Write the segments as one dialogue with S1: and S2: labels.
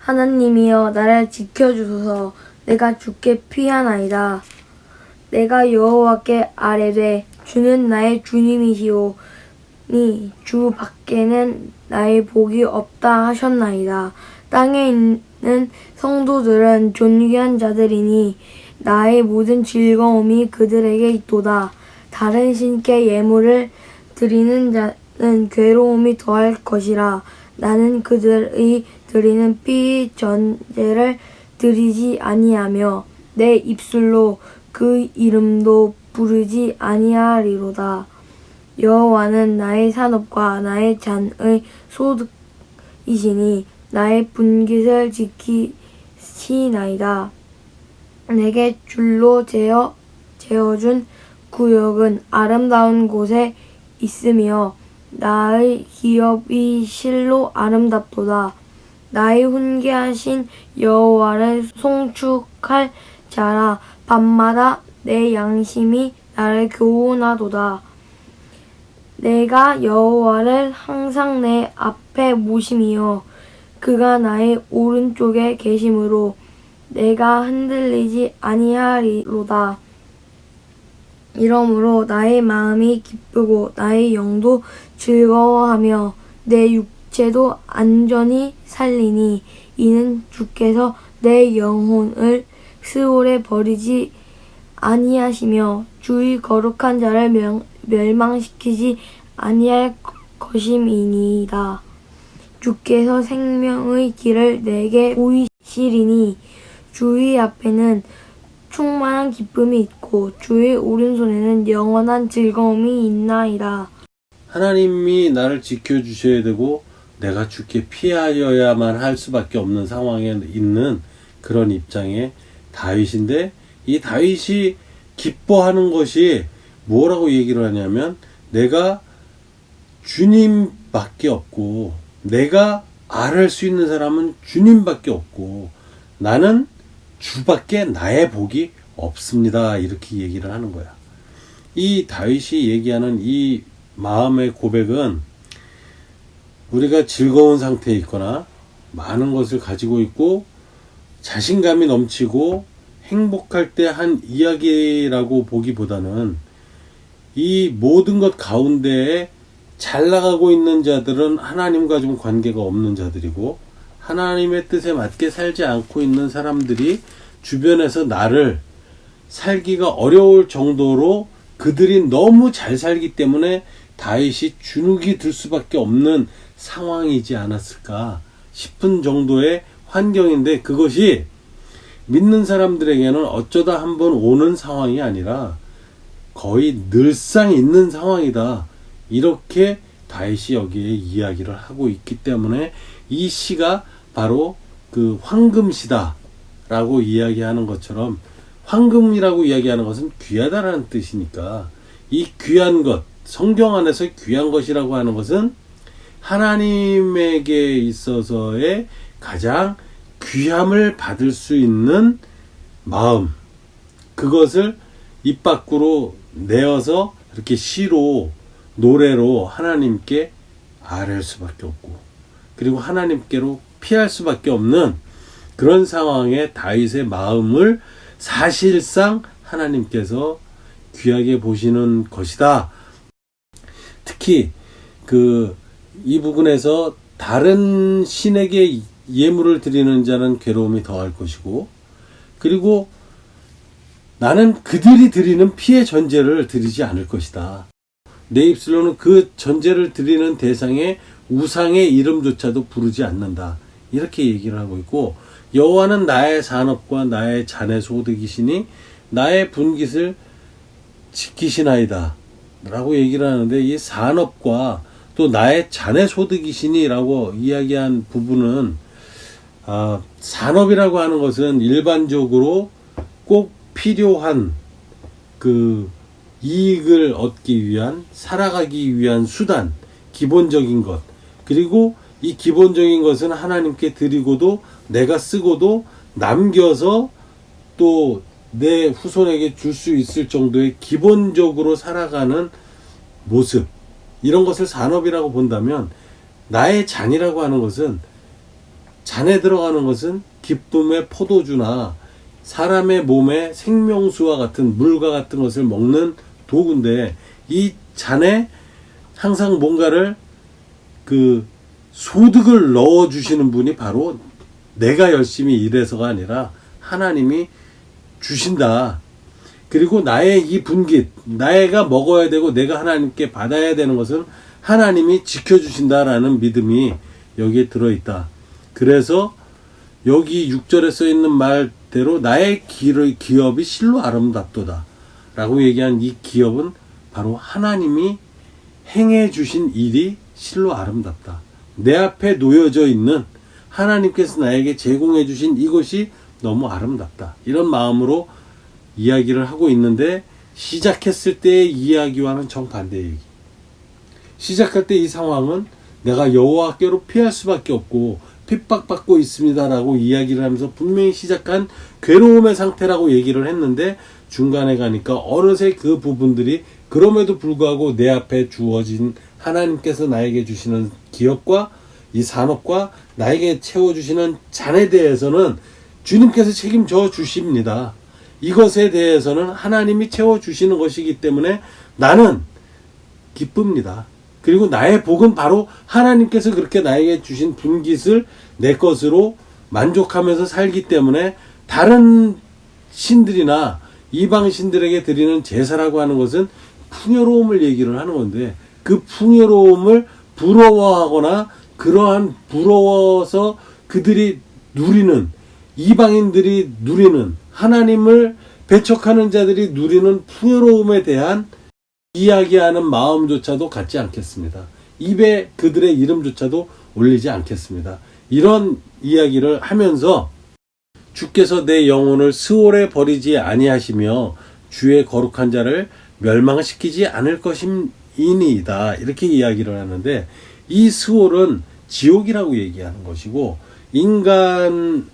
S1: 하나님이여 나를 지켜주소서. 내가 주께 피하나이다. 내가 여호와께 아뢰되 주는 나의 주님이시오니 주 밖에는 나의 복이 없다 하셨나이다. 땅에 있는 성도들은 존귀한 자들이니 나의 모든 즐거움이 그들에게 있도다. 다른 신께 예물을 드리는 자는 괴로움이 더할 것이라. 나는 그들의 드리는 피 전제를 드리지 아니하며 내 입술로 그 이름도 부르지 아니하리로다. 여호와는 나의 산업과 나의 잔의 소득이시니 나의 분깃을 지키시나이다. 내게 줄로 재어준 구역은 아름다운 곳에 있으며 나의 기업이 실로 아름답도다. 나의 훈계하신 여호와를 송축할 자라. 밤마다 내 양심이 나를 교훈하도다. 내가 여호와를 항상 내 앞에 모심이요 그가 나의 오른쪽에 계심으로 내가 흔들리지 아니하리로다. 이러므로 나의 마음이 기쁘고 나의 영도 즐거워하며 내 육체도 안전히 살리니 이는 주께서 내 영혼을 스올에 버리지 아니하시며 주의 거룩한 자를 멸망시키지 아니할 것임이니이다. 주께서 생명의 길을 내게 보이시리니 주의 앞에는 충만한 기쁨이 있고 주의 오른손에는 영원한 즐거움이 있나이다.
S2: 하나님이 나를 지켜주셔야 되고 내가 주께 피하여야만 할 수밖에 없는 상황에 있는 그런 입장의 다윗인데, 이 다윗이 기뻐하는 것이 뭐라고 얘기를 하냐면 내가 주님밖에 없고 내가 아뢰 수 있는 사람은 주님밖에 없고 나는 주밖에 나의 복이 없습니다. 이렇게 얘기를 하는 거야. 이 다윗이 얘기하는 이 마음의 고백은 우리가 즐거운 상태에 있거나 많은 것을 가지고 있고 자신감이 넘치고 행복할 때 한 이야기라고 보기보다는 이 모든 것 가운데에 잘 나가고 있는 자들은 하나님과 좀 관계가 없는 자들이고 하나님의 뜻에 맞게 살지 않고 있는 사람들이 주변에서 나를 살기가 어려울 정도로 그들이 너무 잘 살기 때문에 다윗이 주눅이 들 수밖에 없는 상황이지 않았을까 싶은 정도의 환경인데, 그것이 믿는 사람들에게는 어쩌다 한번 오는 상황이 아니라 거의 늘상 있는 상황이다. 이렇게 다윗이 여기에 이야기를 하고 있기 때문에 이 시가 바로 그 황금시다 라고 이야기하는 것처럼, 황금이라고 이야기하는 것은 귀하다라는 뜻이니까 이 귀한 것, 성경 안에서 귀한 것이라고 하는 것은 하나님에게 있어서의 가장 귀함을 받을 수 있는 마음, 그것을 입 밖으로 내어서 이렇게 시로 노래로 하나님께 아뢰할 수밖에 없고 그리고 하나님께로 피할 수밖에 없는 그런 상황에 다윗의 마음을 사실상 하나님께서 귀하게 보시는 것이다. 특히 이 부분에서 다른 신에게 예물을 드리는 자는 괴로움이 더할 것이고, 그리고 나는 그들이 드리는 피의 전제를 드리지 않을 것이다. 내 입술로는 그 전제를 드리는 대상의 우상의 이름조차도 부르지 않는다. 이렇게 얘기를 하고 있고, 여호와는 나의 산업과 나의 잔의 소득이시니 나의 분깃을 지키시나이다 라고 얘기를 하는데, 이 산업과 또 나의 잔의 소득이시니 라고 이야기한 부분은 산업이라고 하는 것은 일반적으로 꼭 필요한 그 이익을 얻기 위한, 살아가기 위한 수단, 기본적인 것, 그리고 이 기본적인 것은 하나님께 드리고도 내가 쓰고도 남겨서 또 내 후손에게 줄 수 있을 정도의 기본적으로 살아가는 모습, 이런 것을 산업이라고 본다면, 나의 잔이라고 하는 것은 잔에 들어가는 것은 기쁨의 포도주나 사람의 몸에 생명수와 같은 물과 같은 것을 먹는 도구인데, 이 잔에 항상 뭔가를 소득을 넣어주시는 분이 바로 내가 열심히 일해서가 아니라 하나님이 주신다. 그리고 나의 이 분깃, 내가 먹어야 되고 내가 하나님께 받아야 되는 것은 하나님이 지켜주신다라는 믿음이 여기에 들어있다. 그래서 여기 6절에 써있는 말대로 나의 기업이 실로 아름답도다 라고 얘기한 이 기업은 바로 하나님이 행해 주신 일이 실로 아름답다. 내 앞에 놓여져 있는 하나님께서 나에게 제공해 주신 이것이 너무 아름답다. 이런 마음으로 이야기를 하고 있는데, 시작했을 때의 이야기와는 정반대 얘기. 시작할 때 이 상황은 내가 여호와께로 피할 수밖에 없고 핍박받고 있습니다라고 이야기를 하면서 분명히 시작한 괴로움의 상태라고 얘기를 했는데, 중간에 가니까 어느새 그 부분들이 그럼에도 불구하고 내 앞에 주어진 하나님께서 나에게 주시는 기업과 이 산업과 나에게 채워주시는 잔에 대해서는 주님께서 책임져 주십니다. 이것에 대해서는 하나님이 채워주시는 것이기 때문에 나는 기쁩니다. 그리고 나의 복은 바로 하나님께서 그렇게 나에게 주신 분깃을 내 것으로 만족하면서 살기 때문에, 다른 신들이나 이방 신들에게 드리는 제사라고 하는 것은 풍요로움을 얘기를 하는 건데, 그 풍요로움을 부러워하거나 그러한 부러워서 그들이 누리는, 이방인들이 누리는, 하나님을 배척하는 자들이 누리는 풍요로움에 대한 이야기하는 마음조차도 갖지 않겠습니다. 입에 그들의 이름조차도 올리지 않겠습니다. 이런 이야기를 하면서 주께서 내 영혼을 스올에 버리지 아니하시며 주의 거룩한 자를 멸망시키지 않을 것임이니이다. 이렇게 이야기를 하는데, 이 스올은 지옥이라고 얘기하는 것이고, 인간을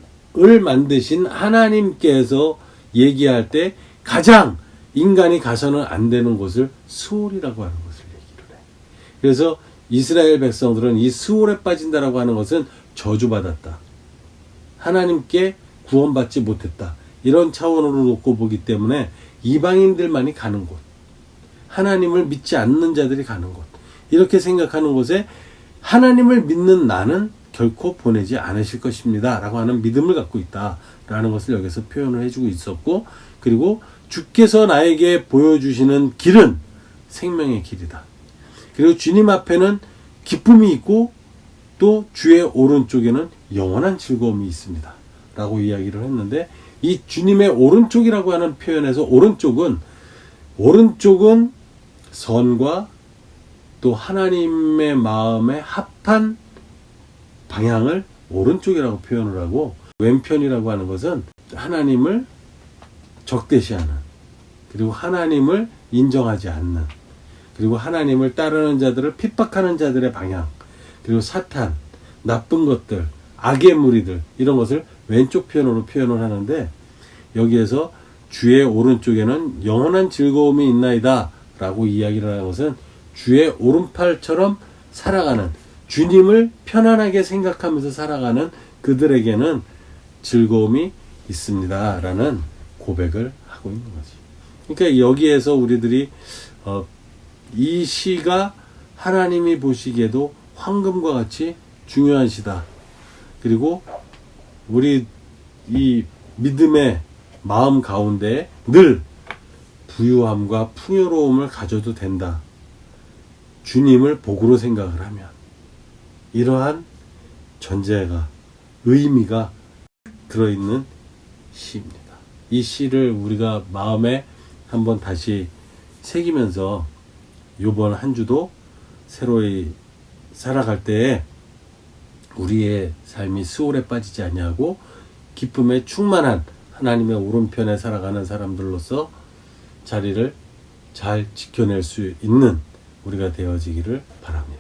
S2: 만드신 하나님께서 얘기할 때 가장 인간이 가서는 안 되는 곳을 스올이라고 하는 것을 얘기를 해. 그래서 이스라엘 백성들은 이 스올에 빠진다라고 하는 것은 저주받았다, 하나님께 구원받지 못했다, 이런 차원으로 놓고 보기 때문에 이방인들만이 가는 곳, 하나님을 믿지 않는 자들이 가는 곳, 이렇게 생각하는 곳에 하나님을 믿는 나는 결코 보내지 않으실 것입니다 라고 하는 믿음을 갖고 있다 라는 것을 여기서 표현을 해주고 있었고, 그리고 주께서 나에게 보여주시는 길은 생명의 길이다. 그리고 주님 앞에는 기쁨이 있고 또 주의 오른쪽에는 영원한 즐거움이 있습니다 라고 이야기를 했는데, 이 주님의 오른쪽이라고 하는 표현에서 오른쪽은 선과 또 하나님의 마음에 합한 방향을 오른쪽이라고 표현을 하고, 왼편이라고 하는 것은 하나님을 적대시하는, 그리고 하나님을 인정하지 않는, 그리고 하나님을 따르는 자들을 핍박하는 자들의 방향, 그리고 사탄, 나쁜 것들, 악의 무리들, 이런 것을 왼쪽 편으로 표현을 하는데, 여기에서 주의 오른쪽에는 영원한 즐거움이 있나이다 라고 이야기를 하는 것은 주의 오른팔처럼 살아가는, 주님을 편안하게 생각하면서 살아가는 그들에게는 즐거움이 있습니다 라는 고백을 하고 있는 거지. 그러니까 여기에서 우리들이 이 시가 하나님이 보시기에도 황금과 같이 중요한 시다. 그리고 우리 이 믿음의 마음 가운데 늘 부유함과 풍요로움을 가져도 된다. 주님을 복으로 생각을 하면. 이러한 전제가, 의미가 들어있는 시입니다. 이 시를 우리가 마음에 한번 다시 새기면서 이번 한 주도 새로이 살아갈 때에 우리의 삶이 스올에 빠지지 아니하고 기쁨에 충만한 하나님의 오른편에 살아가는 사람들로서 자리를 잘 지켜낼 수 있는 우리가 되어지기를 바랍니다.